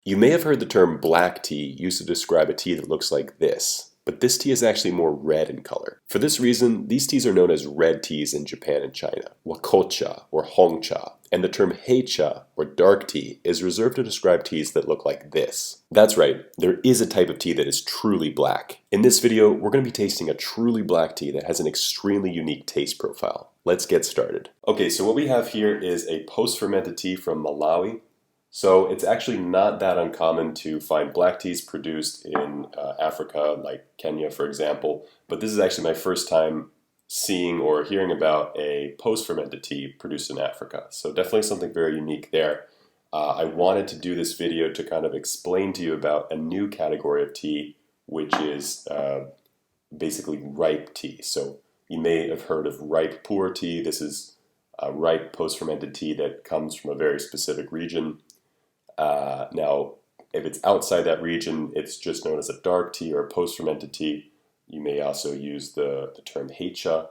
You may have heard the term black tea used to describe a tea that looks like this, but this tea is actually more red in color. For this reason, these teas are known as red teas in Japan and China, wakocha or hongcha, and the term heicha or dark tea is reserved to describe teas that look like this. That's right, there is a type of tea that is truly black. In this video, we're going to be tasting a truly black tea that has an extremely unique taste profile. Let's get started. Okay, so what we have here is a post-fermented tea from Malawi. So it's actually not that uncommon to find black teas produced in Africa, like Kenya, for example. But this is actually my first time seeing or hearing about a post-fermented tea produced in Africa. So definitely something very unique there. I wanted to do this video to kind of explain to you about a new category of tea, which is basically ripe tea. So you may have heard of ripe pu'er tea. This is a ripe post-fermented tea that comes from a very specific region. Now, if it's outside that region, it's just known as a dark tea or a post-fermented tea. You may also use the term heicha.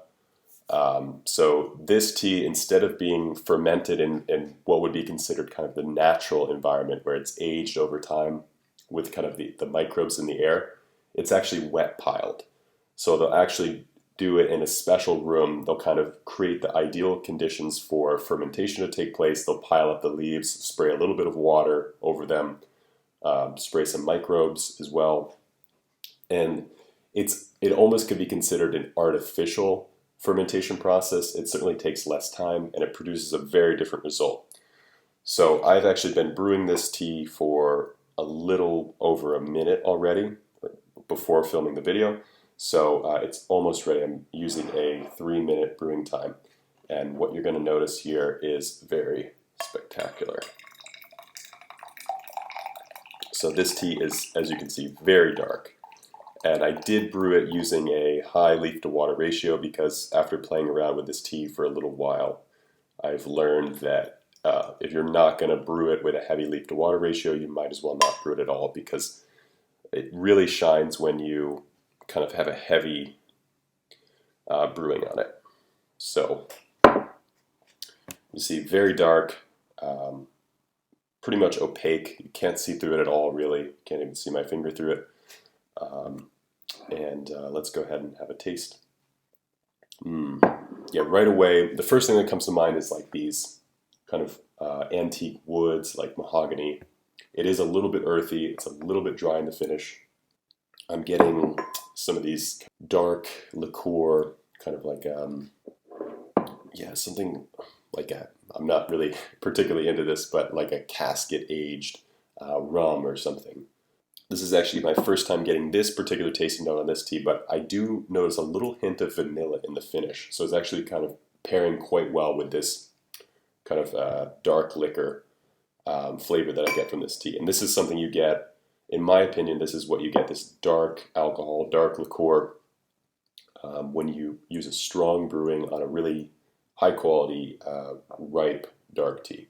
So this tea, instead of being fermented in what would be considered kind of the natural environment where it's aged over time with kind of the microbes in the air, it's actually wet piled. So they'll actually do it in a special room. They'll kind of create the ideal conditions for fermentation to take place. They'll pile up the leaves, spray a little bit of water over them, spray some microbes as well. And it almost could be considered an artificial fermentation process. It certainly takes less time and it produces a very different result. So I've actually been brewing this tea for a little over a minute already before filming the video. So it's almost ready. I'm using a 3-minute brewing time. And what you're going to notice here is very spectacular. So this tea is, as you can see, very dark. And I did brew it using a high leaf to water ratio because after playing around with this tea for a little while, I've learned that if you're not going to brew it with a heavy leaf to water ratio, you might as well not brew it at all because it really shines when you kind of have a heavy brewing on it. So you see very dark, pretty much opaque. You can't see through it at all, really. Can't even see my finger through it. Let's go ahead and have a taste. Yeah, right away, the first thing that comes to mind is like these kind of antique woods, like mahogany. It is a little bit earthy. It's a little bit dry in the finish. I'm getting some of these dark liqueur, kind of like, something like I'm not really particularly into this, but like a casket aged rum or something. This is actually my first time getting this particular tasting note on this tea, but I do notice a little hint of vanilla in the finish. So it's actually kind of pairing quite well with this kind of dark liquor flavor that I get from this tea. And this is something you get, in my opinion, this is what you get, this dark alcohol, dark liqueur, when you use a strong brewing on a really high quality, ripe, dark tea.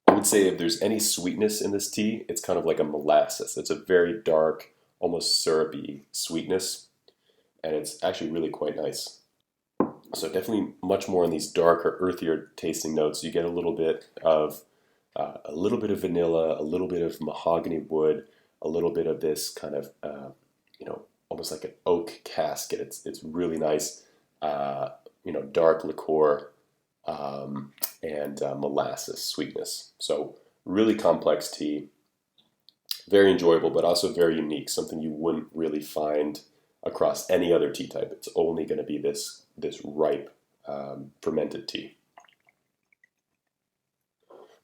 I would say if there's any sweetness in this tea, it's kind of like a molasses. It's a very dark, almost syrupy sweetness, and it's actually really quite nice. So definitely much more in these darker, earthier tasting notes. You get a little bit of vanilla, a little bit of mahogany wood, a little bit of this kind of almost like an oak casket. It's really nice, dark liqueur and molasses sweetness. So really complex tea, very enjoyable, but also very unique. Something you wouldn't really find across any other tea type. It's only going to be this ripe fermented tea.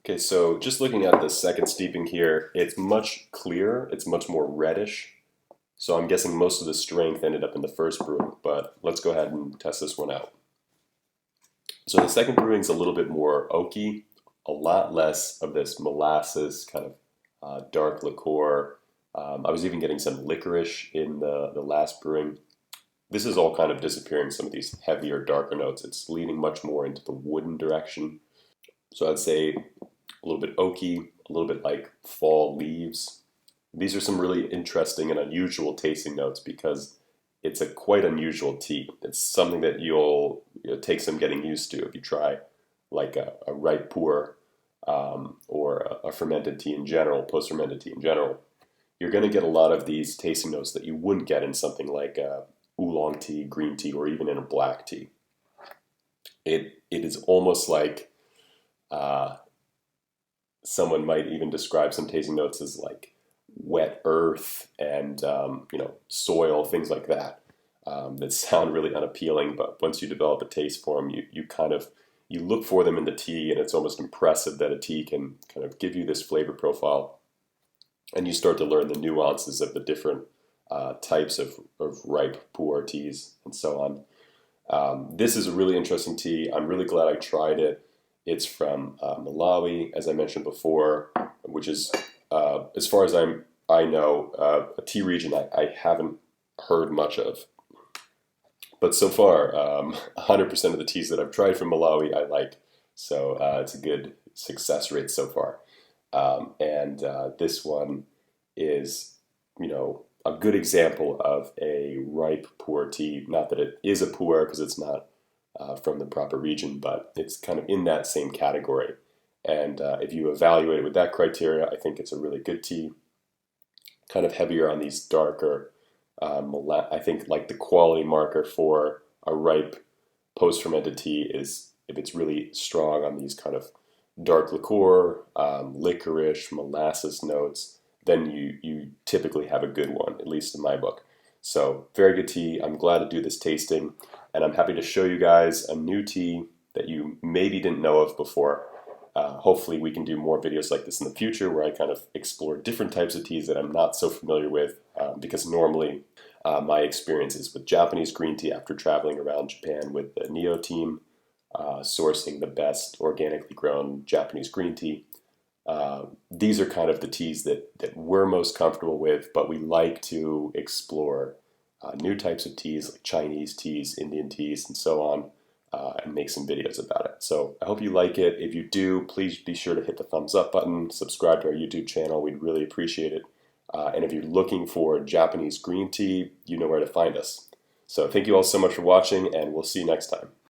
Okay, so just looking at the second steeping here, it's much clearer, it's much more reddish. So I'm guessing most of the strength ended up in the first brewing, but let's go ahead and test this one out. So the second brewing is a little bit more oaky, a lot less of this molasses kind of dark liqueur. I was even getting some licorice in the last brewing. This is all kind of disappearing, some of these heavier, darker notes. It's leaning much more into the wooden direction. So I'd say a little bit oaky, a little bit like fall leaves. These are some really interesting and unusual tasting notes because it's a quite unusual tea. It's something that you'll take some getting used to if you try like a ripe pu'er or a fermented tea in general, post-fermented tea in general, you're going to get a lot of these tasting notes that you wouldn't get in something like oolong tea, green tea, or even in a black tea. It is almost like someone might even describe some tasting notes as like wet earth and soil, things like that, that sound really unappealing. But once you develop a taste for them, you look for them in the tea, and it's almost impressive that a tea can kind of give you this flavor profile, and you start to learn the nuances of the different types of ripe pu'er teas and so on. This is a really interesting tea. I'm really glad I tried it. It's from Malawi, as I mentioned before, which is, as far as I know, a tea region I haven't heard much of. But so far, 100% of the teas that I've tried from Malawi I like. So it's a good success rate so far. And this one is, a good example of a ripe pu'er tea. Not that it is a pu'er because it's not from the proper region, but it's kind of in that same category. And if you evaluate it with that criteria, I think it's a really good tea. Kind of heavier on these darker, I think like the quality marker for a ripe post-fermented tea is if it's really strong on these kind of dark liqueur, licorice, molasses notes, then you typically have a good one, at least in my book. So very good tea. I'm glad to do this tasting, and I'm happy to show you guys a new tea that you maybe didn't know of before. Hopefully we can do more videos like this in the future where I kind of explore different types of teas that I'm not so familiar with, because normally my experience is with Japanese green tea after traveling around Japan with the NEO team, sourcing the best organically grown Japanese green tea. These are kind of the teas that we're most comfortable with, but we like to explore new types of teas like Chinese teas, Indian teas, and so on, and make some videos about it. So I hope you like it. If you do, please be sure to hit the thumbs up button, subscribe to our YouTube channel. We'd really appreciate it. And if you're looking for Japanese green tea, you know where to find us. So thank you all so much for watching, and we'll see you next time.